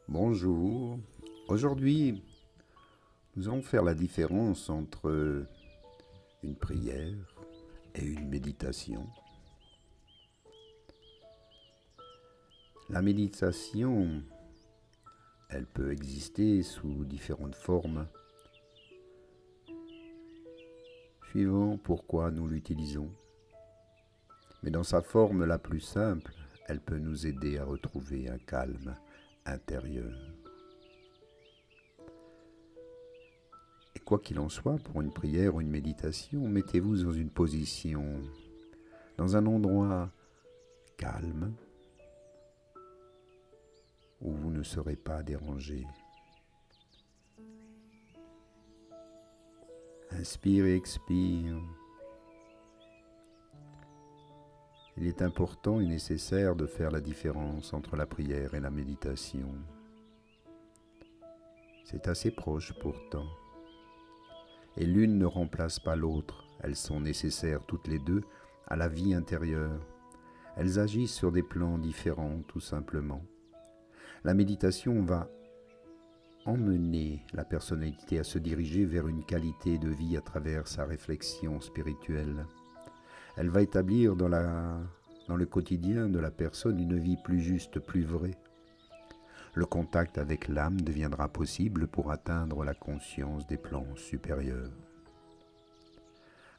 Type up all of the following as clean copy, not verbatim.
Bonjour. Aujourd'hui, nous allons faire la différence entre une prière et une méditation. La méditation, elle peut exister sous différentes formes, suivant pourquoi nous l'utilisons. Mais dans sa forme la plus simple, elle peut nous aider à retrouver un calme intérieur. Et quoi qu'il en soit, pour une prière ou une méditation, mettez-vous dans une position, dans un endroit calme, où vous ne serez pas dérangé. Inspire et expire. Il est important et nécessaire de faire la différence entre la prière et la méditation. C'est assez proche pourtant. Et l'une ne remplace pas l'autre. Elles sont nécessaires toutes les deux à la vie intérieure. Elles agissent sur des plans différents tout simplement. La méditation va emmener la personnalité à se diriger vers une qualité de vie à travers sa réflexion spirituelle. Elle va établir dans le quotidien de la personne une vie plus juste, plus vraie. Le contact avec l'âme deviendra possible pour atteindre la conscience des plans supérieurs.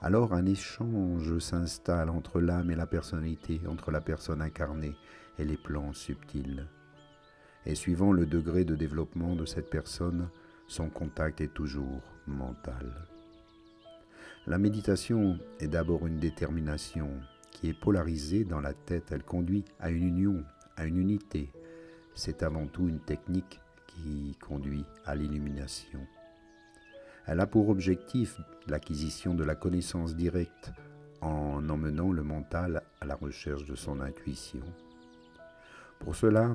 Alors un échange s'installe entre l'âme et la personnalité, entre la personne incarnée et les plans subtils. Et suivant le degré de développement de cette personne, son contact est toujours mental. La méditation est d'abord une détermination qui est polarisée dans la tête. Elle conduit à une union, à une unité. C'est avant tout une technique qui conduit à l'illumination. Elle a pour objectif l'acquisition de la connaissance directe en emmenant le mental à la recherche de son intuition. Pour cela,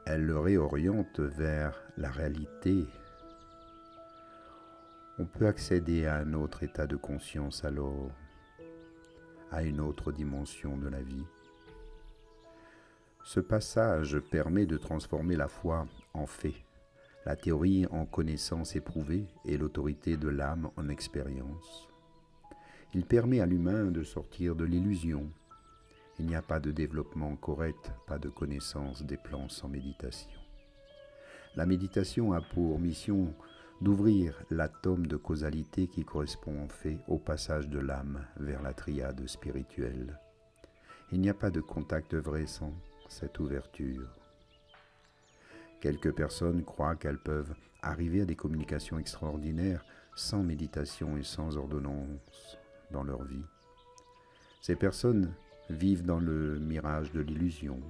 elle le réoriente vers la réalité. On peut accéder à un autre état de conscience alors, à une autre dimension de la vie. Ce passage permet de transformer la foi en fait, la théorie en connaissance éprouvée et l'autorité de l'âme en expérience. Il permet à l'humain de sortir de l'illusion. Il n'y a pas de développement correct, pas de connaissance des plans sans méditation. La méditation a pour mission d'ouvrir l'atome de causalité qui correspond en fait au passage de l'âme vers la triade spirituelle. Il n'y a pas de contact vrai sans cette ouverture. Quelques personnes croient qu'elles peuvent arriver à des communications extraordinaires sans méditation et sans ordonnance dans leur vie. Ces personnes vivent dans le mirage de l'illusion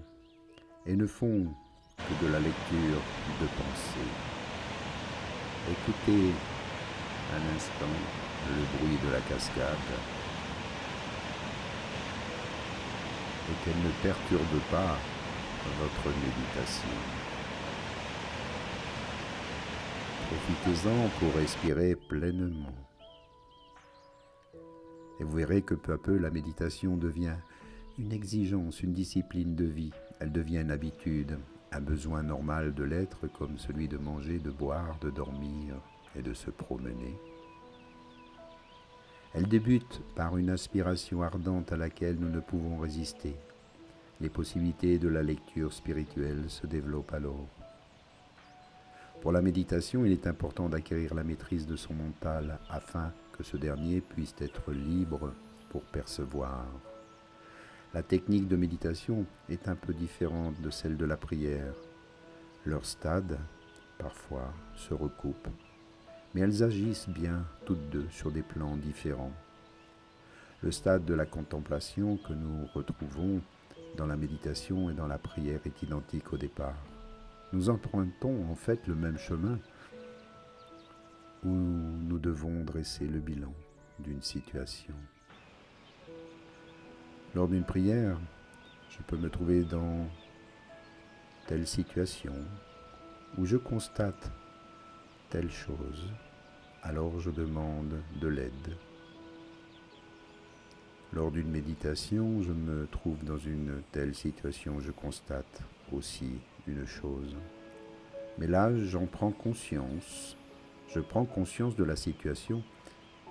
et ne font que de la lecture de pensée. Écoutez un instant le bruit de la cascade et qu'elle ne perturbe pas votre méditation. Profitez-en pour respirer pleinement. Et vous verrez que peu à peu la méditation devient une exigence, une discipline de vie. Elle devient une habitude, un besoin normal de l'être comme celui de manger, de boire, de dormir et de se promener. Elle débute par une aspiration ardente à laquelle nous ne pouvons résister. Les possibilités de la lecture spirituelle se développent alors. Pour la méditation, il est important d'acquérir la maîtrise de son mental afin que ce dernier puisse être libre pour percevoir. La technique de méditation est un peu différente de celle de la prière. Leurs stades, parfois, se recoupent, mais elles agissent bien toutes deux sur des plans différents. Le stade de la contemplation que nous retrouvons dans la méditation et dans la prière est identique au départ. Nous empruntons en fait le même chemin où nous devons dresser le bilan d'une situation. Lors d'une prière, je peux me trouver dans telle situation où je constate telle chose, alors je demande de l'aide. Lors d'une méditation, je me trouve dans une telle situation où je constate aussi une chose. Mais là, j'en prends conscience. Je prends conscience de la situation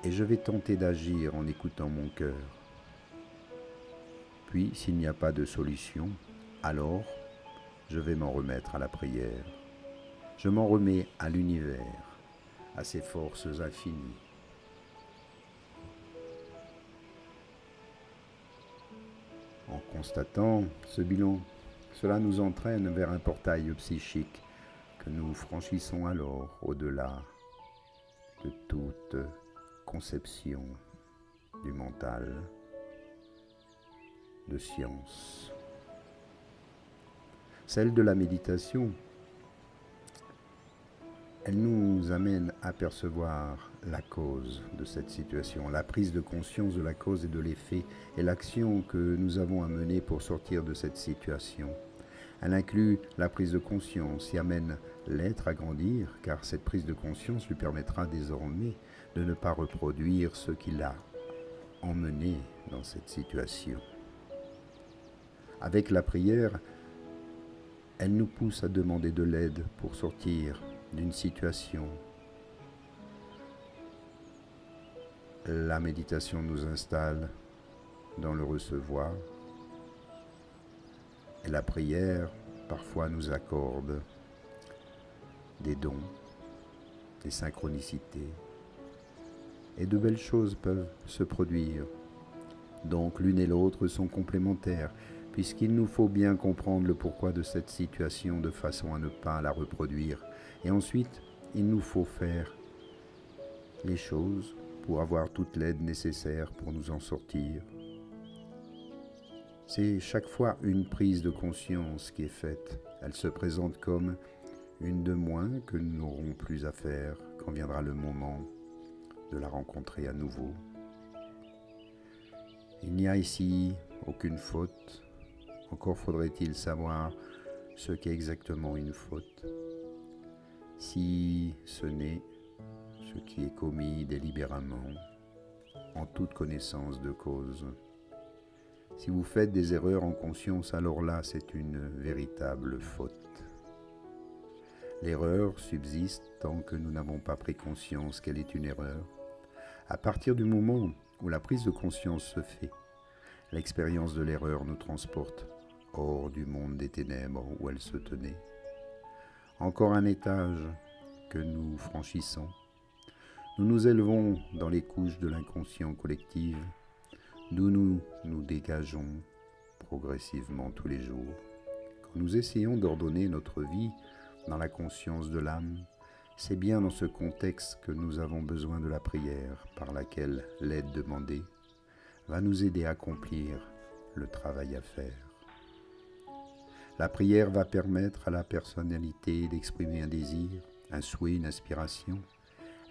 et je vais tenter d'agir en écoutant mon cœur. Puis, s'il n'y a pas de solution, alors je vais m'en remettre à la prière. Je m'en remets à l'univers, à ses forces infinies. En constatant ce bilan, cela nous entraîne vers un portail psychique que nous franchissons alors au-delà de toute conception du mental, de science. Celle de la méditation, elle nous amène à percevoir la cause de cette situation, la prise de conscience de la cause et de l'effet et l'action que nous avons à mener pour sortir de cette situation. Elle inclut la prise de conscience et amène l'être à grandir, car cette prise de conscience lui permettra désormais de ne pas reproduire ce qui l'a emmené dans cette situation. Avec la prière, elle nous pousse à demander de l'aide pour sortir d'une situation. La méditation nous installe dans le recevoir et la prière parfois nous accorde des dons, des synchronicités et de belles choses peuvent se produire. Donc l'une et l'autre sont complémentaires puisqu'il nous faut bien comprendre le pourquoi de cette situation de façon à ne pas la reproduire. Et ensuite, il nous faut faire les choses pour avoir toute l'aide nécessaire pour nous en sortir. C'est chaque fois une prise de conscience qui est faite. Elle se présente comme une de moins que nous n'aurons plus à faire quand viendra le moment de la rencontrer à nouveau. Il n'y a ici aucune faute. Encore faudrait-il savoir ce qu'est exactement une faute. Si ce n'est ce qui est commis délibérément, en toute connaissance de cause. Si vous faites des erreurs en conscience, alors là, c'est une véritable faute. L'erreur subsiste tant que nous n'avons pas pris conscience qu'elle est une erreur. À partir du moment où la prise de conscience se fait, l'expérience de l'erreur nous transporte hors du monde des ténèbres où elle se tenait. Encore un étage que nous franchissons. Nous nous élevons dans les couches de l'inconscient collectif, d'où nous nous dégageons progressivement tous les jours. Quand nous essayons d'ordonner notre vie dans la conscience de l'âme, c'est bien dans ce contexte que nous avons besoin de la prière, par laquelle l'aide demandée va nous aider à accomplir le travail à faire. La prière va permettre à la personnalité d'exprimer un désir, un souhait, une aspiration.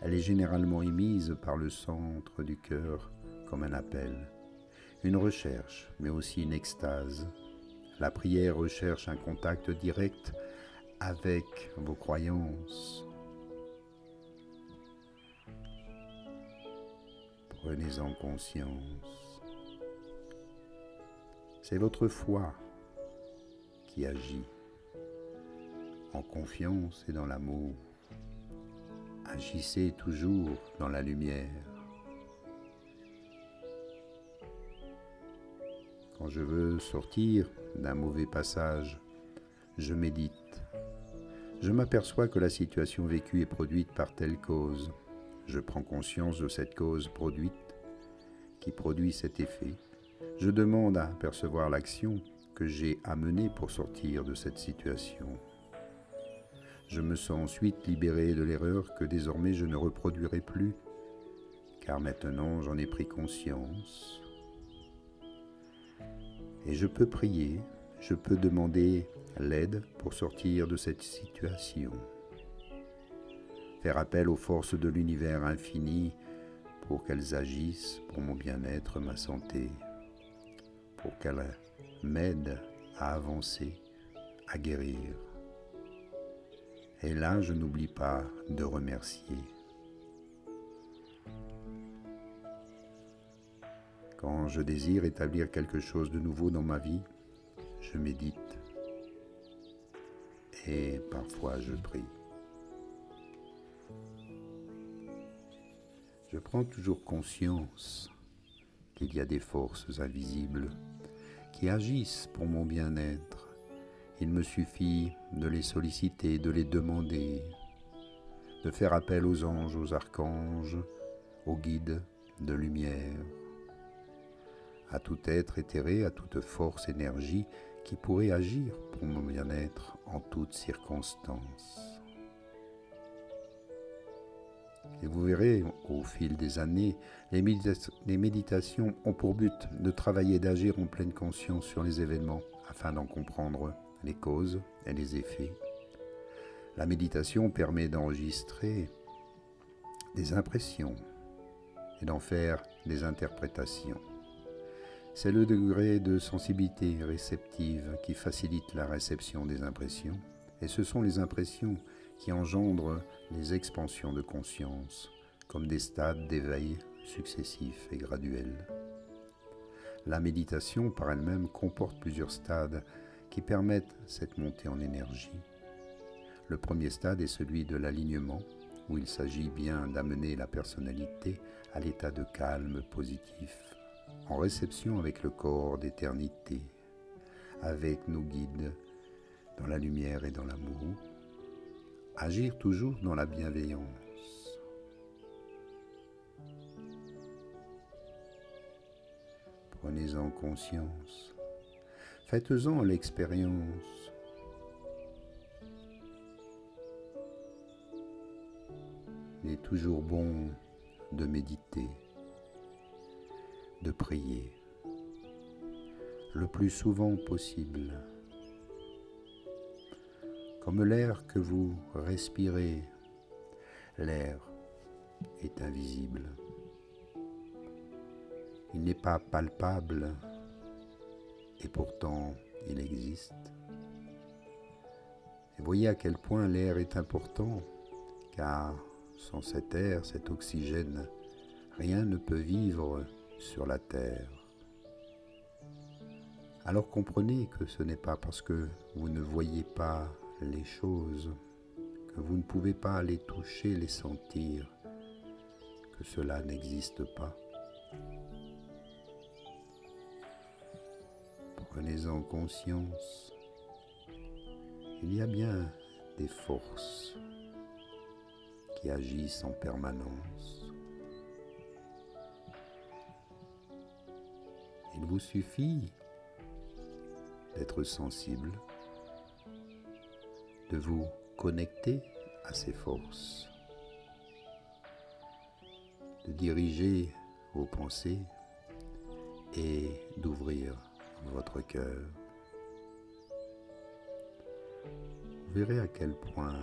Elle est généralement émise par le centre du cœur comme un appel, une recherche, mais aussi une extase. La prière recherche un contact direct avec vos croyances. Prenez-en conscience. C'est votre foi qui agit en confiance et dans l'amour. Agissez toujours dans la lumière. Quand je veux sortir d'un mauvais passage, je médite. Je m'aperçois que la situation vécue est produite par telle cause. Je prends conscience de cette cause produite qui produit cet effet. Je demande à percevoir l'action que j'ai à mener pour sortir de cette situation. Je me sens ensuite libéré de l'erreur que désormais je ne reproduirai plus, car maintenant j'en ai pris conscience. Et je peux prier, je peux demander l'aide pour sortir de cette situation. Faire appel aux forces de l'univers infini pour qu'elles agissent pour mon bien-être, ma santé, pour qu'elles m'aident à avancer, à guérir. Et là, je n'oublie pas de remercier. Quand je désire établir quelque chose de nouveau dans ma vie, je médite et parfois je prie. Je prends toujours conscience qu'il y a des forces invisibles qui agissent pour mon bien-être. Il me suffit de les solliciter, de les demander, de faire appel aux anges, aux archanges, aux guides de lumière, à tout être éthéré, à toute force, énergie qui pourrait agir pour mon bien-être en toutes circonstances. Et vous verrez, au fil des années, les méditations ont pour but de travailler et d'agir en pleine conscience sur les événements afin d'en comprendre les causes et les effets. La méditation permet d'enregistrer des impressions et d'en faire des interprétations. C'est le degré de sensibilité réceptive qui facilite la réception des impressions, et ce sont les impressions qui engendrent les expansions de conscience, comme des stades d'éveil successifs et graduels. La méditation par elle-même comporte plusieurs stades qui permettent cette montée en énergie. Le premier stade est celui de l'alignement, où il s'agit bien d'amener la personnalité à l'état de calme positif, en réception avec le corps d'éternité, avec nos guides dans la lumière et dans l'amour, agir toujours dans la bienveillance. Prenez-en conscience, faites-en l'expérience. Il est toujours bon de méditer, de prier, le plus souvent possible. Comme l'air que vous respirez, l'air est invisible. Il n'est pas palpable et pourtant il existe. Et voyez à quel point l'air est important, car sans cet air, cet oxygène, rien ne peut vivre sur la terre. Alors comprenez que ce n'est pas parce que vous ne voyez pas les choses, que vous ne pouvez pas les toucher, les sentir, que cela n'existe pas. Prenez-en conscience. Il y a bien des forces qui agissent en permanence. Il vous suffit d'être sensible, de vous connecter à ces forces, de diriger vos pensées et d'ouvrir votre cœur. Vous verrez à quel point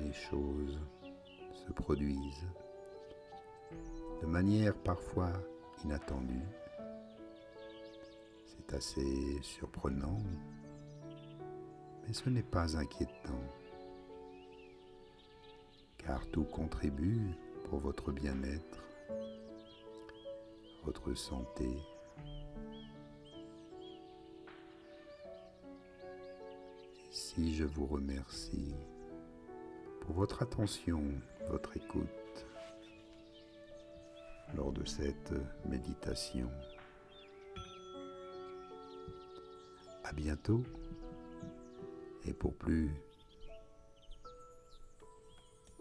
les choses se produisent de manière parfois inattendue. C'est assez surprenant, mais ce n'est pas inquiétant, car tout contribue pour votre bien-être, votre santé. Ici, je vous remercie pour votre attention, votre écoute lors de cette méditation. À bientôt, et pour plus